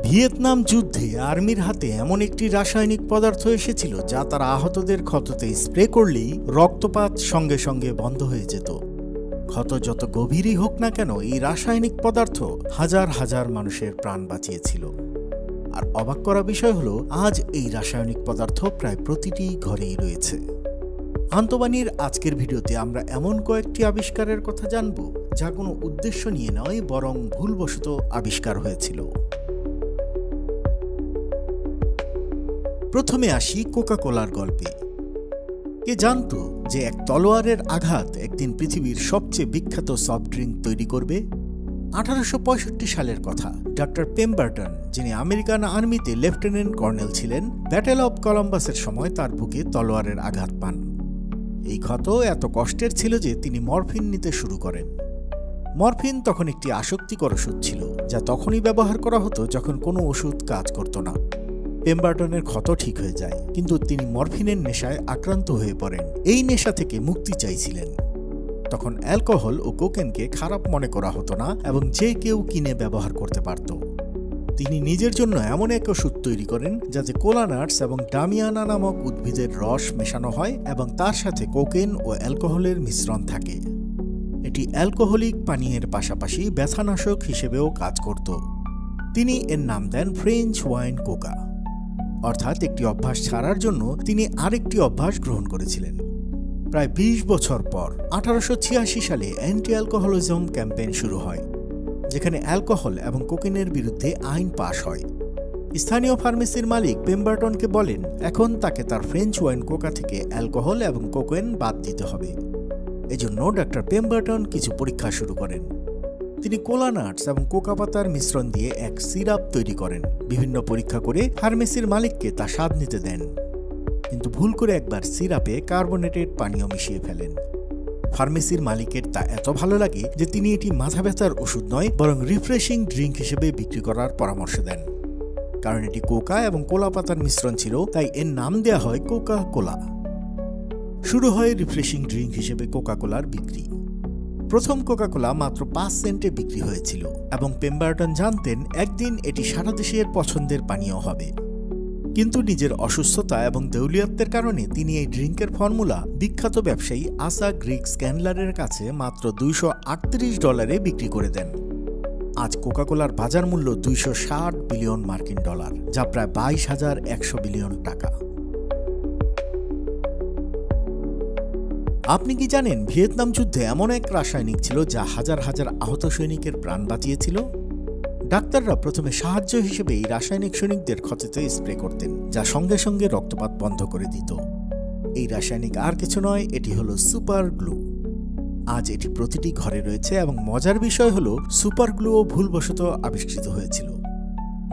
Vietnam যুদ্ধে আর্মির হাতে এমন একটি রাসায়নিক পদার্থ এসেছিল যা তারা আহতদের ক্ষততে স্প্রে করলেই রক্তপাত সঙ্গে সঙ্গে বন্ধ হয়ে যেত। ক্ষত যত গভীরই হোক না কেন, এই রাসায়নিক পদার্থ হাজার হাজার মানুষের প্রাণ বাঁচিয়েছিল। আর অবাক করা বিষয় হলো, আজ এই রাসায়নিক পদার্থ প্রায় প্রতিটি ঘরেই রয়েছে। আন্তবাণীর আজকের ভিডিওতে আমরা এমন কয়েকটি আবিষ্কারের কথা জানব যা কোনো উদ্দেশ্য নিয়ে নয়, বরং ভুলবশত আবিষ্কার হয়েছিল। প্রথমে আসি কোকা কোলার গল্পে। কে জানতো যে এক তলোয়ারের আঘাত একদিন পৃথিবীর সবচেয়ে বিখ্যাত সফট ড্রিঙ্ক তৈরি করবে? 1865 সালের কথা। ডক্টর পেমবার্টন, যিনি আমেরিকান আর্মিতে লেফটেন্যান্ট কর্নেল ছিলেন, ব্যাটেল অব কলম্বাসের সময় তার বুকে তলোয়ারের আঘাত পান। এই ক্ষত এত কষ্টের ছিল যে তিনি মরফিন নিতে শুরু করেন। মরফিন তখন একটি আসক্তিকর ওষুধ ছিল, যা তখনই ব্যবহার করা হতো যখন কোনো ওষুধ কাজ করত না। পেমবার্টনের ক্ষত ঠিক হয়ে যায়, কিন্তু তিনি মরফিনের নেশায় আক্রান্ত হয়ে পড়েন। এই নেশা থেকে মুক্তি চাইছিলেন। তখন অ্যালকোহল ও কোকেনকে খারাপ মনে করা হতো না এবং যে কেউ কিনে ব্যবহার করতে পারত। তিনি নিজের জন্য এমন এক ওষুধ তৈরি করেন যাতে কোলা নাটস এবং ডামিয়ানা নামক উদ্ভিদের রস মেশানো হয় এবং তার সাথে কোকেন ও অ্যালকোহলের মিশ্রণ থাকে। এটি অ্যালকোহলিক পানীয়ের পাশাপাশি ব্যথানাশক হিসেবেও কাজ করত। তিনি এর নাম দেন ফ্রেঞ্চ ওয়াইন কোকা, অর্থাৎ একটি অভ্যাস ছাড়ার জন্য তিনি আরেকটি অভ্যাস গ্রহণ করেছিলেন। প্রায় 20 বছর পর 1886 সালে অ্যান্টি অ্যালকোহলিজম ক্যাম্পেইন শুরু হয়, যেখানে অ্যালকোহল এবং কোকেনের বিরুদ্ধে আইন পাশ হয়। স্থানীয় ফার্মেসির মালিক পেমবার্টনকে বলেন এখন তাকে তার ফ্রেঞ্চ ওয়াইন কোকা থেকে অ্যালকোহল এবং কোকেন বাদ দিতে হবে। এজন্য ডক্টর পেমবার্টন কিছু পরীক্ষা শুরু করেন। তিনি কোলা নাটস এবং কোকা পাতার মিশ্রণ দিয়ে এক সিরাপ তৈরি করেন। বিভিন্ন পরীক্ষা করে ফার্মেসির মালিককে তা স্বাদ নিতে দেন, কিন্তু ভুল করে একবার সিরাপে কার্বনেটেড পানীয় মিশিয়ে ফেলেন। ফার্মেসির মালিকের তা এত ভালো লাগে যে তিনি এটি মাথা ব্যথার ওষুধ নয়, বরং রিফ্রেশিং ড্রিঙ্ক হিসেবে বিক্রি করার পরামর্শ দেন। কারণ এটি কোকা এবং কোলা পাতার মিশ্রণ ছিল, তাই এর নাম দেয়া হয় কোকা কোলা। শুরু হয় রিফ্রেশিং ড্রিঙ্ক হিসেবে কোকা কোলার বিক্রি। প্রথম কোকা কোলা মাত্র 5 সেন্টে বিক্রি হয়েছিল এবং পেমবার্টন জানতেন একদিন এটি সারা দেশের পছন্দের পানীয় হবে। কিন্তু নিজের অসুস্থতা এবং দেউলিয়াত্বের কারণে তিনি এই ড্রিঙ্কের ফর্মুলা বিখ্যাত ব্যবসায়ী আসা গ্রিক স্ক্যান্ডলারের কাছে মাত্র $238 বিক্রি করে দেন। আজ কোকা কোলার বাজার মূল্য $260 বিলিয়ন, যা প্রায় 22,100 বিলিয়ন টাকা। আপনি কি জানেন ভিয়েতনাম যুদ্ধে এমন এক রাসায়নিক ছিল যা হাজার হাজার আহত সৈনিকের প্রাণ বাঁচিয়েছিল? ডাক্তাররা প্রথমে সাহায্য হিসেবে এই রাসায়নিক সৈনিকদের ক্ষততে স্প্রে করতেন, যা সঙ্গে সঙ্গে রক্তপাত বন্ধ করে দিত। এই রাসায়নিক আর কিছু নয়, এটি হলো সুপার গ্লু। আজ এটি প্রতিটি ঘরে রয়েছে এবং মজার বিষয় হলো সুপার গ্লুও ভুলবশত আবিষ্কৃত হয়েছিল।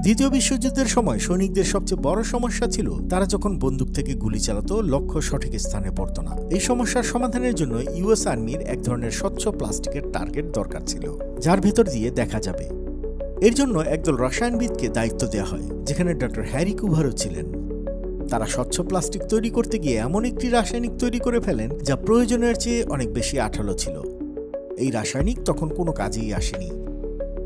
দ্বিতীয় বিশ্বযুদ্ধের সময় সৈনিকদের সবচেয়ে বড় সমস্যা ছিল তারা যখন বন্দুক থেকে গুলি চালাতো, লক্ষ্য সঠিক স্থানে পড়ত না। এই সমস্যার সমাধানের জন্য ইউএস আর্মির এক ধরনের স্বচ্ছ প্লাস্টিকের টার্গেট দরকার ছিল, যার ভেতর দিয়ে দেখা যাবে। এর জন্য একদল রসায়নবিদকে দায়িত্ব দেওয়া হয়, যেখানে ডক্টর হ্যারি কুভারও ছিলেন। তারা স্বচ্ছ প্লাস্টিক তৈরি করতে গিয়ে এমন একটি রাসায়নিক তৈরি করে ফেলেন যা প্রয়োজনের চেয়ে অনেক বেশি আঠালো ছিল। এই রাসায়নিক তখন কোনো কাজেই আসেনি।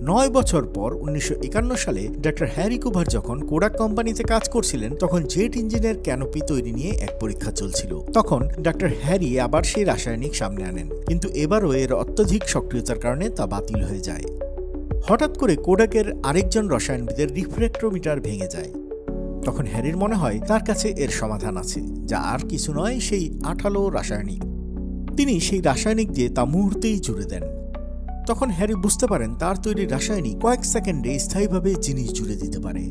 9 বছর পর 1951 সালে ডক্টর হ্যারি কুভার যখন কোডাক কোম্পানিতে কাজ করছিলেন, তখন জেট ইঞ্জিনের ক্যানোপি তৈরি নিয়ে এক পরীক্ষা চলছিল। তখন ডক্টর হ্যারি আবার সেই রাসায়নিক সামনে আনেন, কিন্তু এবারও এর অত্যধিক সক্রিয়তার কারণে তা বাতিল হয়ে যায়। হঠাৎ করে কোডাকের আরেকজন রসায়নবিদের রিফ্র্যাক্টোমিটার ভেঙে যায়। তখন হ্যারির মনে হয় তার কাছে এর সমাধান আছে, যা আর কিছু নয়, সেই আঠালো রাসায়নিক। তিনি সেই রাসায়নিক দিয়ে তা মুহূর্তেই জুড়ে দেন। তখন হ্যারি বুঝতে পারেন তার তৈরি রাসায়নিক কয়েক সেকেন্ডে স্থায়ীভাবে জিনিস জুড়ে দিতে পারে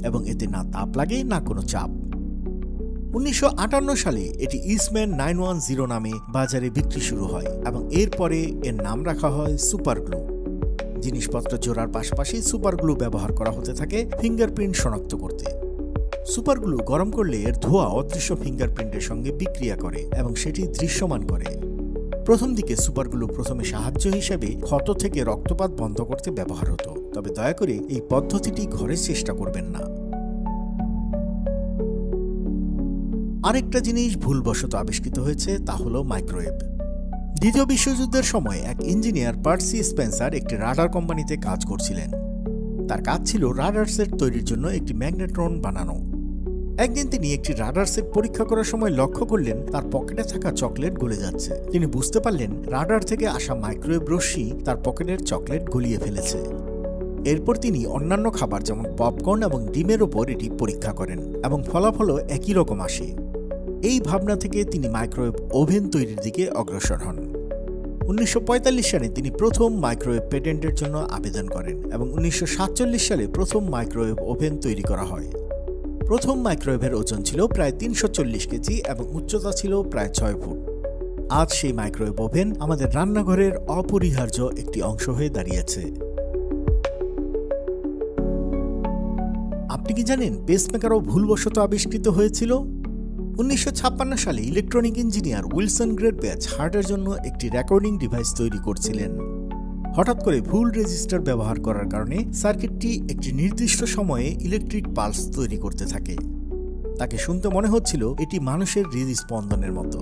এবং এতে না তাপ লাগে না কোনো চাপ। 1958 সালে এটি ইস্টম্যান 910 নামে বাজারে বিক্রি শুরু হয় এবং এরপরে এর নাম রাখা হয় সুপার গ্লু। জিনিসপত্র জোড়ার পাশাপাশি সুপার গ্লু ব্যবহার করা হতে থাকে ফিঙ্গারপ্রিন্ট শনাক্ত করতে। সুপার গ্লু গরম করলে এর ধোঁয়া অদৃশ্য ফিঙ্গারপ্রিন্টের সঙ্গে বিক্রিয়া করে এবং সেটি দৃশ্যমান করে। প্রথম দিকে সুপার গ্লু প্রথমে সাহায্য হিসেবে ক্ষত থেকে রক্তপাত বন্ধ করতে ব্যবহার হতো, তবে দয়া করে এই পদ্ধতিটি ঘরে চেষ্টা করবেন না। আরেকটা জিনিস ভুলবশত আবিষ্কৃত হয়েছে, তা হলো মাইক্রোওয়েভ। দ্বিতীয় বিশ্বযুদ্ধের সময় এক ইঞ্জিনিয়ার পার্সি স্পেন্সার একটি রাডার কোম্পানিতে কাজ করছিলেন। তার কাজ ছিল রাডার সেট তৈরির জন্য একটি ম্যাগনেট্রন বানানো। একদিন তিনি একটি রাডার সেট পরীক্ষা করার সময় লক্ষ্য করলেন তার পকেটে থাকা চকলেট গলে যাচ্ছে। তিনি বুঝতে পারলেন রাডার থেকে আসা মাইক্রোওয়েভ রশ্মি তার পকেটের চকলেট গলিয়ে ফেলেছে। এরপর তিনি অন্যান্য খাবার যেমন পপকর্ন এবং ডিমের ওপর এটি পরীক্ষা করেন এবং ফলাফলও একই রকম আসে। এই ভাবনা থেকে তিনি মাইক্রোওয়েভ ওভেন তৈরির দিকে অগ্রসর হন। 1945 সালে তিনি প্রথম মাইক্রোওয়েভ পেটেন্টের জন্য আবেদন করেন এবং 1947 সালে প্রথম মাইক্রোওয়েভ ওভেন তৈরি করা হয়। প্রথম মাইক্রোওয়েভের ওজন ছিল প্রায় 340 কেজি এবং উচ্চতা ছিল প্রায় 6 ফুট। আজ সেই মাইক্রোওয়েভ ওভেন আমাদের রান্নাঘরের অপরিহার্য একটি অংশ হয়ে দাঁড়িয়েছে। আপনি কি জানেন পেসমেকারও ভুলবশত আবিষ্কৃত হয়েছিল? 1956 সালে ইলেকট্রনিক ইঞ্জিনিয়ার উইলসন গ্রেটব্যাচ হার্টের জন্য একটি রেকর্ডিং ডিভাইস তৈরি করছিলেন। হঠাৎ করে ভুল রেজিস্টার ব্যবহার করার কারণে সার্কিটটি একটি নির্দিষ্ট সময়ে ইলেকট্রিক পালস তৈরি করতে থাকে। তাকে শুনতে মনে হচ্ছিল এটি মানুষের হৃদস্পন্দনের মতো।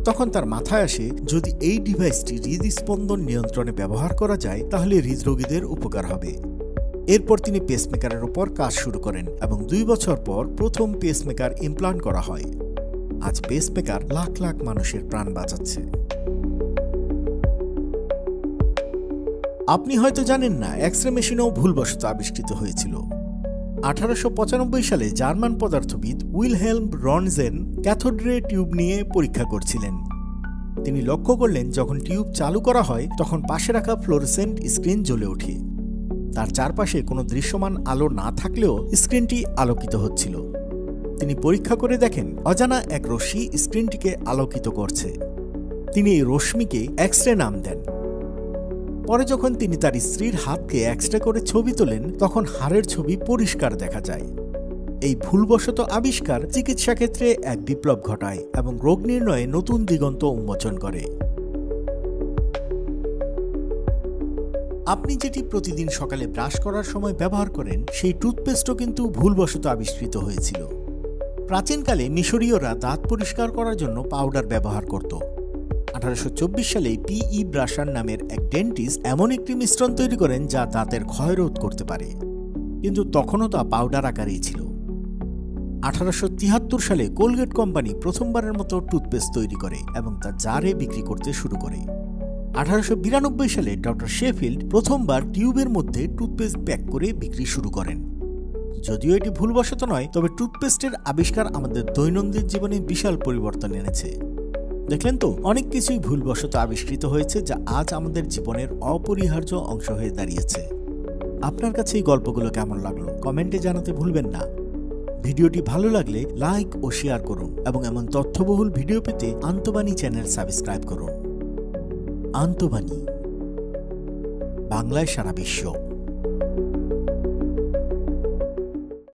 তখন তার মাথায় আসে যদি এই ডিভাইসটি হৃদস্পন্দন নিয়ন্ত্রণে ব্যবহার করা যায় তাহলে হৃদরোগীদের উপকার হবে। এরপর তিনি পেসমেকারের উপর কাজ শুরু করেন এবং 2 বছর পর প্রথম পেসমেকার ইমপ্লান্ট করা হয়। আজ পেসমেকার লাখ লাখ মানুষের প্রাণ বাঁচাচ্ছে। আপনি হয়তো জানেন না এক্স-রে মেশিনও ভুলবশত আবিষ্কৃত হয়েছিল। 1895 সালে জার্মান পদার্থবিদ Wilhelm Roentgen cathode ray tube নিয়ে পরীক্ষা করছিলেন। তিনি লক্ষ্য করলেন যখন টিউব চালু করা হয় তখন পাশে রাখা ফ্লোরোসেন্ট স্ক্রিন জ্বলে ওঠে। তার চারপাশে কোনো দৃশ্যমান আলো না থাকলেও স্ক্রিনটি আলোকিত হচ্ছিল। তিনি পরীক্ষা করে দেখেন অজানা এক রশ্মি স্ক্রিনটিকে আলোকিত করছে। তিনি এই রশ্মিকে এক্স-রে নাম দেন। পরে যখন তিনি তার স্ত্রীর হাতকে এক্স-রে করে ছবি তোলেন তখন হাড়ের ছবি পরিষ্কার দেখা যায়। এই ভুলবশত আবিষ্কার চিকিৎসা ক্ষেত্রে এক বিপ্লব ঘটায় এবং রোগ নির্ণয়ে নতুন দিগন্ত উন্মোচন করে। আপনি যেটি প্রতিদিন সকালে ব্রাশ করার সময় ব্যবহার করেন সেই টুথপেস্টও কিন্তু ভুলবশত আবিষ্কৃত হয়েছিল। প্রাচীনকালে মিশরীয়রা দাঁত পরিষ্কার করার জন্য পাউডার ব্যবহার করত। 1824 সালে পিই ব্রাশার নামের এক ডেন্টিস্ট এমন একটি মিশ্রণ তৈরি করেন যা দাঁতের ক্ষয় রোধ করতে পারে, কিন্তু তখনও তা পাউডার আকারেই ছিল। 1873 সালে কোলগেট কোম্পানি প্রথমবারের মতো টুথপেস্ট তৈরি করে এবং তা জারে বিক্রি করতে শুরু করে। 1892 সালে ডক্টর শেফিল্ড প্রথমবার টিউবের মধ্যে টুথপেস্ট প্যাক করে বিক্রি শুরু করেন। যদিও এটি ভুলবশত নয়, তবে টুথপেস্টের আবিষ্কার আমাদের দৈনন্দিন জীবনে বিশাল পরিবর্তন এনেছে। দেখলেন তো, অনেক কিছুই ভুলবশত আবিষ্কৃত হয়েছে যা আজ আমাদের জীবনের অপরিহার্য অংশ হয়ে দাঁড়িয়েছে। আপনার কাছে এই গল্পগুলো কেমন লাগলো কমেন্টে জানাতে ভুলবেন না। ভিডিওটি ভালো লাগলে লাইক ও শেয়ার করুন এবং এমন তথ্যবহুল ভিডিও পেতে আন্তবাণী চ্যানেল সাবস্ক্রাইব করুন। আন্তবাণী, বাংলায় সারা বিশ্ব।